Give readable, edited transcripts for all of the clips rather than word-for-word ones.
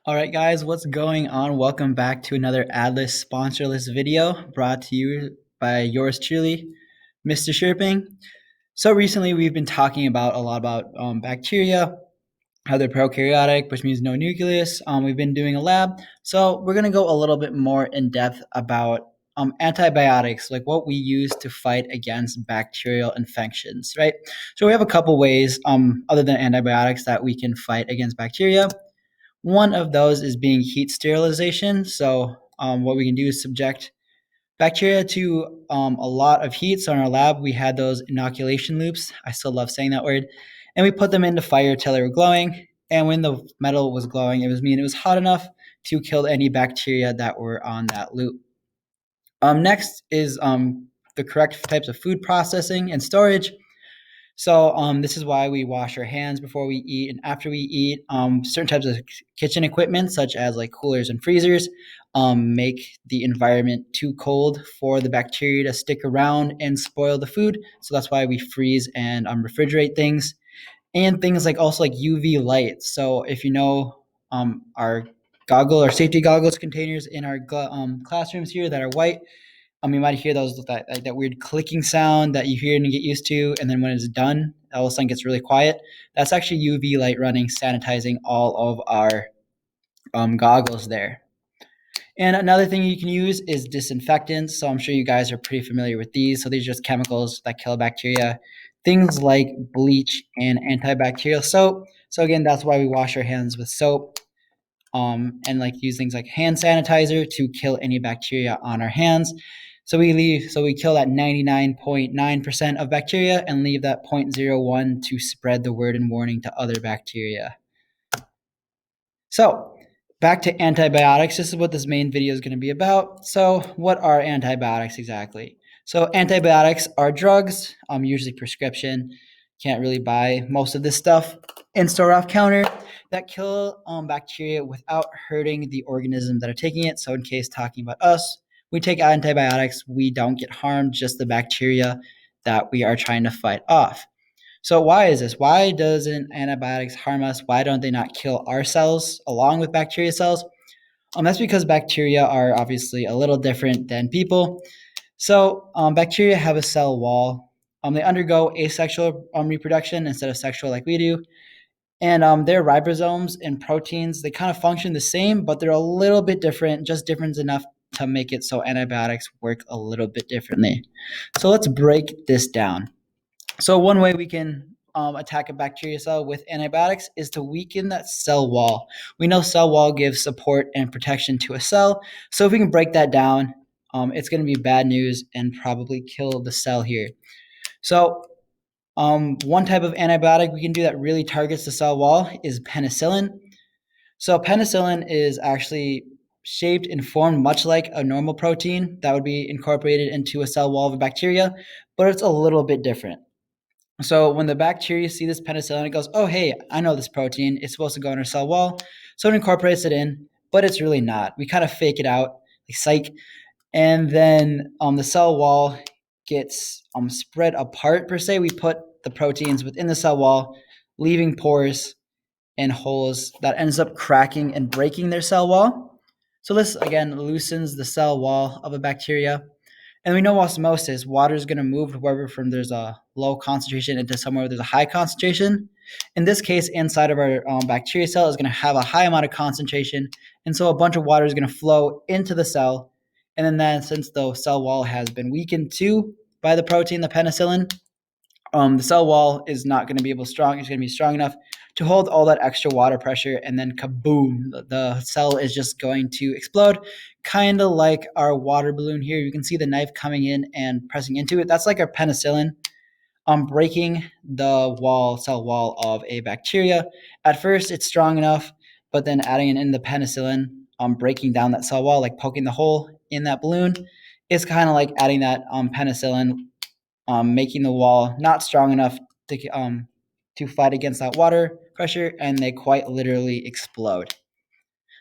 All right, guys, what's going on? Welcome back to another adless sponsorless video brought to you by yours truly, Mr. Shirping. So recently, we've been talking about a lot about bacteria, how they're prokaryotic, which means no nucleus. We've been doing a lab, so we're gonna go a little bit more in depth about antibiotics, like what we use to fight against bacterial infections, right? So we have a couple ways, other than antibiotics, that we can fight against bacteria. One of those is being heat sterilization. So what we can do is subject bacteria to a lot of heat. So in our lab, we had those inoculation loops. I still love saying that word. And we put them into fire till they were glowing. And when the metal was glowing, it was hot enough to kill any bacteria that were on that loop. Next is the correct types of food processing and storage. So this is why we wash our hands before we eat and after we eat. Certain types of kitchen equipment, such as like coolers and freezers, make the environment too cold for the bacteria to stick around and spoil the food. So that's why we freeze and refrigerate things. And things like also like UV light. So if you know our goggle or safety goggles containers in our classrooms here that are white, you might hear those that weird clicking sound that you hear and you get used to, and then when it's done, all of a sudden gets really quiet. That's actually UV light running, sanitizing all of our goggles there. And another thing you can use is disinfectants. So I'm sure you guys are pretty familiar with these. So these are just chemicals that kill bacteria, things like bleach and antibacterial soap. So again, that's why we wash our hands with soap. And like use things like hand sanitizer to kill any bacteria on our hands. So we kill that 99.9% of bacteria and leave that 0.01 to spread the word and warning to other bacteria. So back to antibiotics. This is what this main video is going to be about. So what are antibiotics exactly? So antibiotics are drugs, usually prescription. Can't really buy most of this stuff in store off counter, that kill bacteria without hurting the organisms that are taking it. So in case talking about us, we take antibiotics, we don't get harmed, just the bacteria that we are trying to fight off. So why is this? Why doesn't antibiotics harm us? Why don't they not kill our cells along with bacteria cells? That's because bacteria are obviously a little different than people. So bacteria have a cell wall. They undergo asexual reproduction instead of sexual like we do. And their ribosomes and proteins, they kind of function the same, but they're a little bit different, just different enough to make it so antibiotics work a little bit differently. So let's break this down. So one way we can attack a bacteria cell with antibiotics is to weaken that cell wall. We know cell wall gives support and protection to a cell. So if we can break that down, it's going to be bad news and probably kill the cell here. So one type of antibiotic we can do that really targets the cell wall is penicillin. So penicillin is actually shaped and formed much like a normal protein that would be incorporated into a cell wall of a bacteria, but it's a little bit different. So when the bacteria see this penicillin, it goes, oh, hey, I know this protein. It's supposed to go in our cell wall. So it incorporates it in, but it's really not. We kind of fake it out, like psych. And then the cell wall gets spread apart, per se. We put the proteins within the cell wall, leaving pores and holes that ends up cracking and breaking their cell wall. So this, again, loosens the cell wall of a bacteria. And we know osmosis, water is going to move wherever from there's a low concentration into somewhere where there's a high concentration. In this case, inside of our bacteria cell is going to have a high amount of concentration. And so a bunch of water is going to flow into the cell. And then since the cell wall has been weakened too by the protein, the penicillin, the cell wall is not going to be it's going to be strong enough to hold all that extra water pressure, and then kaboom, the cell is just going to explode, kind of like our water balloon here. You can see the knife coming in and pressing into it. That's like our penicillin breaking the cell wall of a bacteria. At first, it's strong enough, but then adding in the penicillin, breaking down that cell wall, like poking the hole in that balloon, is kind of like adding that penicillin, making the wall not strong enough to fight against that water pressure, and they quite literally explode.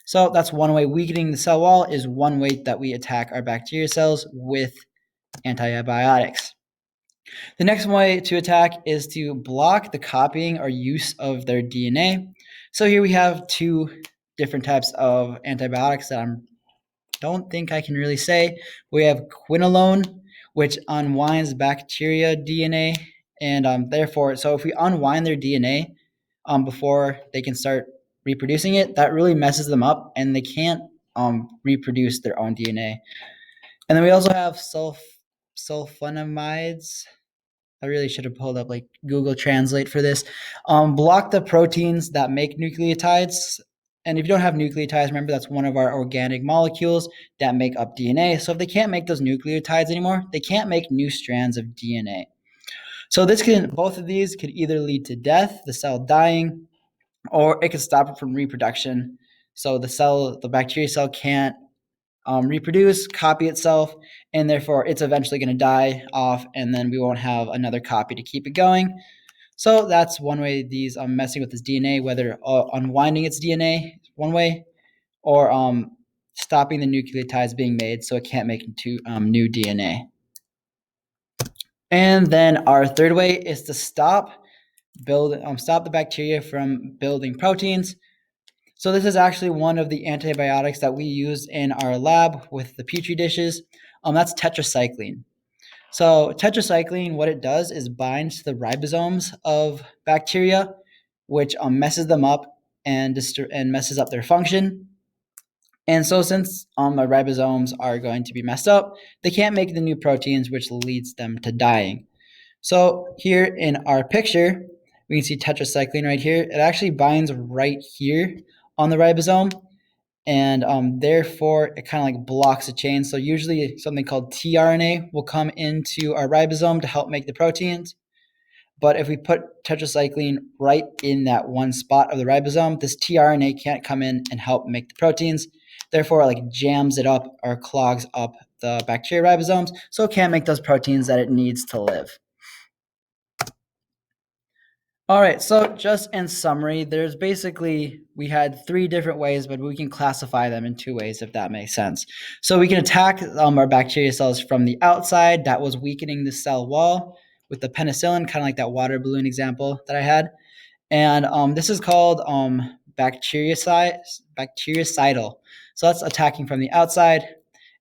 So that's one way. Weakening the cell wall is one way that we attack our bacteria cells with antibiotics. The next way to attack is to block the copying or use of their DNA. So here we have two different types of antibiotics that I don't think I can really say. We have quinolone, which unwinds bacteria DNA, and therefore, so if we unwind their DNA before they can start reproducing it, that really messes them up, and they can't reproduce their own DNA. And then we also have sulfonamides. I really should have pulled up like Google Translate for this. Block the proteins that make nucleotides. And if you don't have nucleotides, remember that's one of our organic molecules that make up DNA. So if they can't make those nucleotides anymore, they can't make new strands of DNA. So both of these could either lead to death, the cell dying, or it could stop it from reproduction. So the bacteria cell can't reproduce, copy itself, and therefore it's eventually going to die off, and then we won't have another copy to keep it going. So that's one way these messing with this DNA, whether unwinding its DNA one way, or stopping the nucleotides being made so it can't make new DNA. And then our third way is to stop the bacteria from building proteins. So this is actually one of the antibiotics that we use in our lab with the Petri dishes. That's tetracycline. So tetracycline, what it does is binds to the ribosomes of bacteria, which messes them up and messes up their function. And so since the ribosomes are going to be messed up, they can't make the new proteins, which leads them to dying. So here in our picture, we can see tetracycline right here. It actually binds right here on the ribosome, and therefore it kind of like blocks the chain. So usually something called tRNA will come into our ribosome to help make the proteins. But if we put tetracycline right in that one spot of the ribosome, this tRNA can't come in and help make the proteins. Therefore, it like jams it up or clogs up the bacteria ribosomes, so it can't make those proteins that it needs to live. All right, so just in summary, we had 3 different ways, but we can classify them in 2 ways, if that makes sense. So we can attack our bacteria cells from the outside, that was weakening the cell wall with the penicillin, kind of like that water balloon example that I had. And this is called bactericidal. So that's attacking from the outside,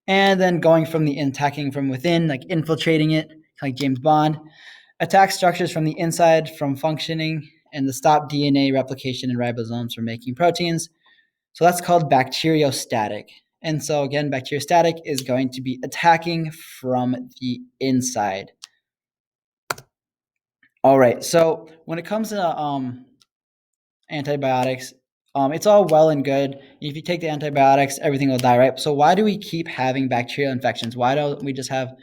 and then attacking from within, like infiltrating it, like James Bond. Attack structures from the inside from functioning, and to stop DNA replication in ribosomes from making proteins. So that's called bacteriostatic. And so again, bacteriostatic is going to be attacking from the inside. All right, so when it comes to antibiotics, it's all well and good. If you take the antibiotics, everything will die, right? So why do we keep having bacterial infections? Why don't we just have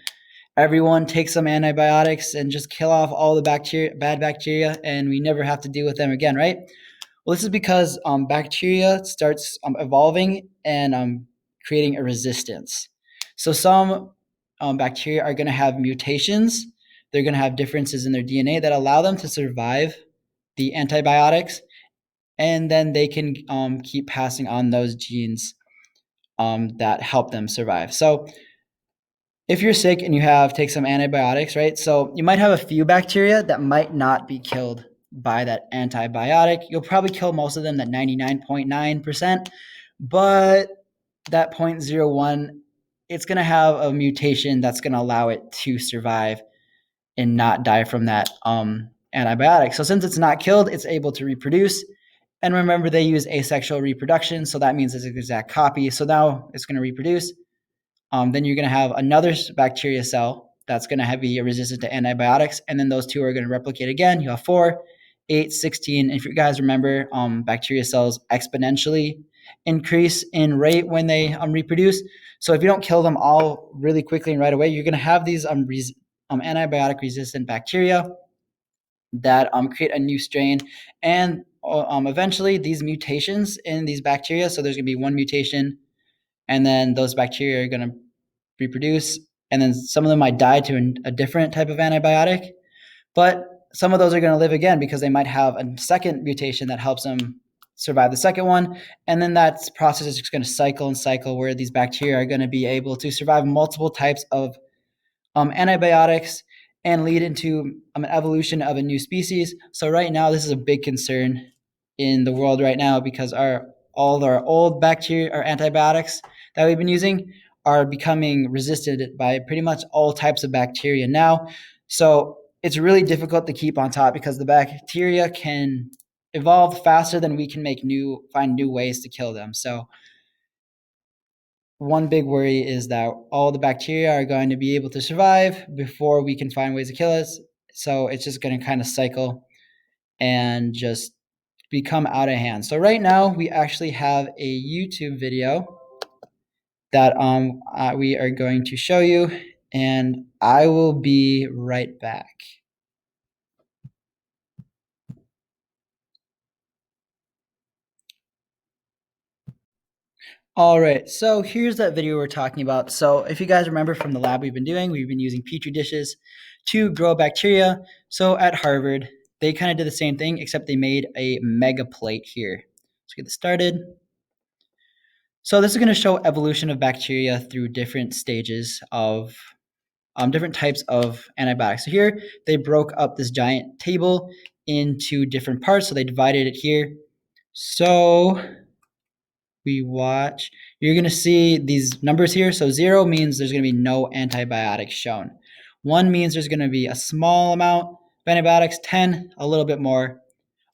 everyone take some antibiotics and just kill off all the bad bacteria, and we never have to deal with them again, right? Well, this is because bacteria starts evolving and creating a resistance. So some bacteria are going to have mutations. They're going to have differences in their DNA that allow them to survive the antibiotics, and then they can keep passing on those genes that help them survive. So if you're sick and take some antibiotics, right? So you might have a few bacteria that might not be killed by that antibiotic. You'll probably kill most of them, that 99.9%, but that 0.01, it's going to have a mutation that's going to allow it to survive and not die from that antibiotic. So since it's not killed, it's able to reproduce. And remember, they use asexual reproduction, so that means it's an exact copy. So now it's going to reproduce. Then you're going to have another bacteria cell that's going to be resistant to antibiotics, and then those 2 are going to replicate again. You have 4, 8, 16. And if you guys remember, bacteria cells exponentially increase in rate when they reproduce. So if you don't kill them all really quickly and right away, you're going to have these antibiotic-resistant bacteria that create a new strain. And eventually, these mutations in these bacteria, so there's going to be one mutation, and then those bacteria are going to reproduce, and then some of them might die to a different type of antibiotic, but some of those are going to live again because they might have a second mutation that helps them survive the second one, and then that process is just going to cycle and cycle, where these bacteria are going to be able to survive multiple types of antibiotics and lead into an evolution of a new species. So right now, this is a big concern in the world right now, because our all of our old bacteria or antibiotics that we've been using are becoming resisted by pretty much all types of bacteria now. So it's really difficult to keep on top because the bacteria can evolve faster than we can find new ways to kill them. So one big worry is that all the bacteria are going to be able to survive before we can find ways to kill us. So it's just going to kind of cycle and just become out of hand. So right now we actually have a YouTube video that we are going to show you, and I will be right back. All right, so here's that video we're talking about. So if you guys remember from the lab we've been doing, we've been using petri dishes to grow bacteria. So at Harvard, they kind of did the same thing, except they made a mega plate here. Let's get this started. So this is going to show evolution of bacteria through different stages of different types of antibiotics. So here they broke up this giant table into different parts. So they divided it here. So we watch, you're going to see these numbers here. So 0 means there's going to be no antibiotics shown. 1 means there's going to be a small amount of antibiotics, 10, a little bit more,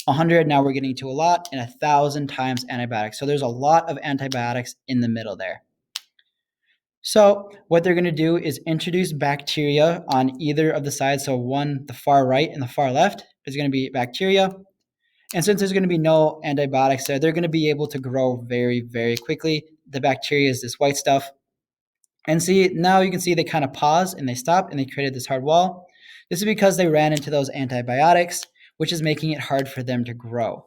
100, now we're getting to a lot, and 1,000 times antibiotics. So there's a lot of antibiotics in the middle there. So what they're going to do is introduce bacteria on either of the sides. So one, the far right and the far left is going to be bacteria. And since there's going to be no antibiotics there, they're going to be able to grow very, very quickly. The bacteria is this white stuff. And see, now you can see they kind of pause and they stop and they created this hard wall. This is because they ran into those antibiotics, which is making it hard for them to grow.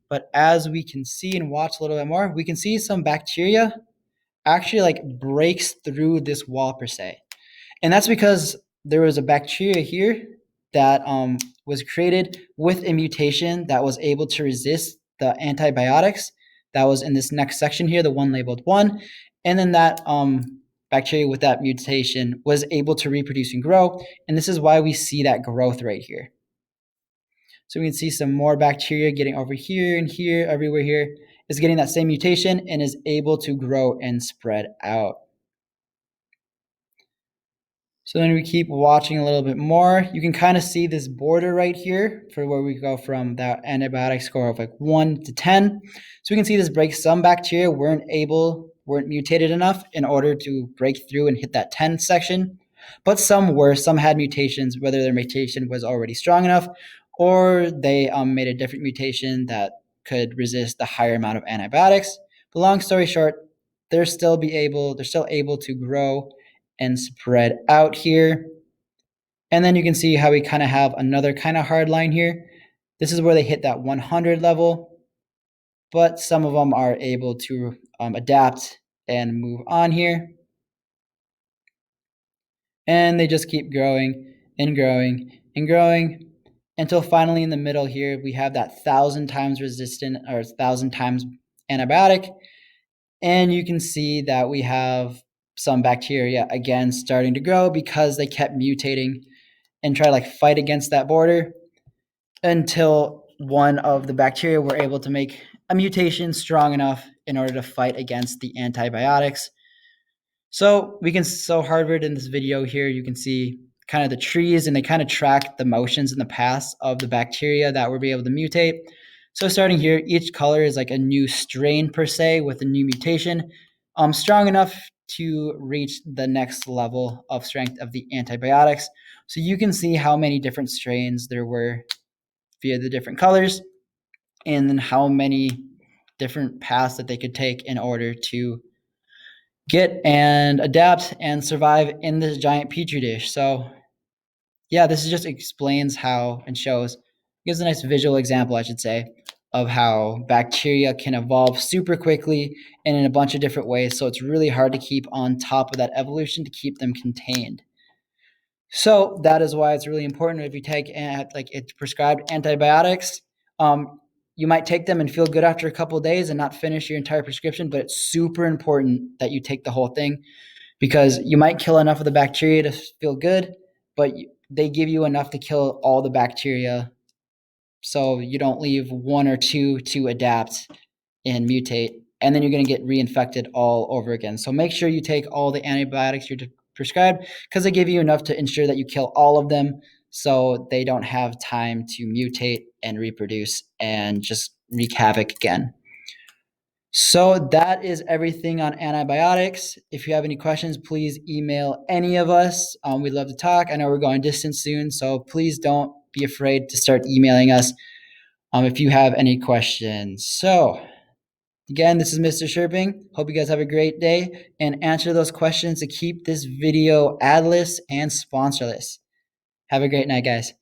But as we can see and watch a little bit more, we can see some bacteria actually like breaks through this wall per se. And that's because there was a bacteria here that was created with a mutation that was able to resist the antibiotics that was in this next section here, the one labeled 1. And then that bacteria with that mutation was able to reproduce and grow. And this is why we see that growth right here. So we can see some more bacteria getting over here and here, everywhere here, is getting that same mutation and is able to grow and spread out. So then we keep watching a little bit more. You can kind of see this border right here for where we go from that antibiotic score of like 1 to 10. So we can see this breaks. Some bacteria weren't mutated enough in order to break through and hit that 10 section. But some were. Some had mutations, whether their mutation was already strong enough or they made a different mutation that could resist the higher amount of antibiotics. But long story short, they're still able to grow and spread out here. And then you can see how we kind of have another kind of hard line here. This is where they hit that 100 level, but some of them are able to adapt and move on here. And they just keep growing and growing and growing until finally in the middle here, we have that 1,000 times resistant or 1,000 times antibiotic. And you can see that we have some bacteria again starting to grow because they kept mutating and try to like fight against that border until one of the bacteria were able to make a mutation strong enough in order to fight against the antibiotics. So Harvard in this video here, you can see kind of the trees and they kind of track the motions in the past of the bacteria that were able to mutate. So starting here, each color is like a new strain per se with a new mutation, strong enough to reach the next level of strength of the antibiotics. So you can see how many different strains there were via the different colors and then how many different paths that they could take in order to get and adapt and survive in this giant petri dish. So yeah, this just explains how and gives a nice visual example, I should say, of how bacteria can evolve super quickly and in a bunch of different ways. So it's really hard to keep on top of that evolution to keep them contained. So that is why it's really important if you take like it's prescribed antibiotics. You might take them and feel good after a couple of days and not finish your entire prescription, but it's super important that you take the whole thing because you might kill enough of the bacteria to feel good, but they give you enough to kill all the bacteria so you don't leave one or two to adapt and mutate, and then you're going to get reinfected all over again. So make sure you take all the antibiotics you're prescribed, because they give you enough to ensure that you kill all of them so they don't have time to mutate and reproduce and just wreak havoc again. So that is everything on antibiotics. If you have any questions, please email any of us. We'd love to talk. I know we're going distance soon, so please don't be afraid to start emailing us if you have any questions. So again, this is Mr. Sherping. Hope you guys have a great day, and answer those questions to keep this video adless and sponsorless. Have a great night, guys.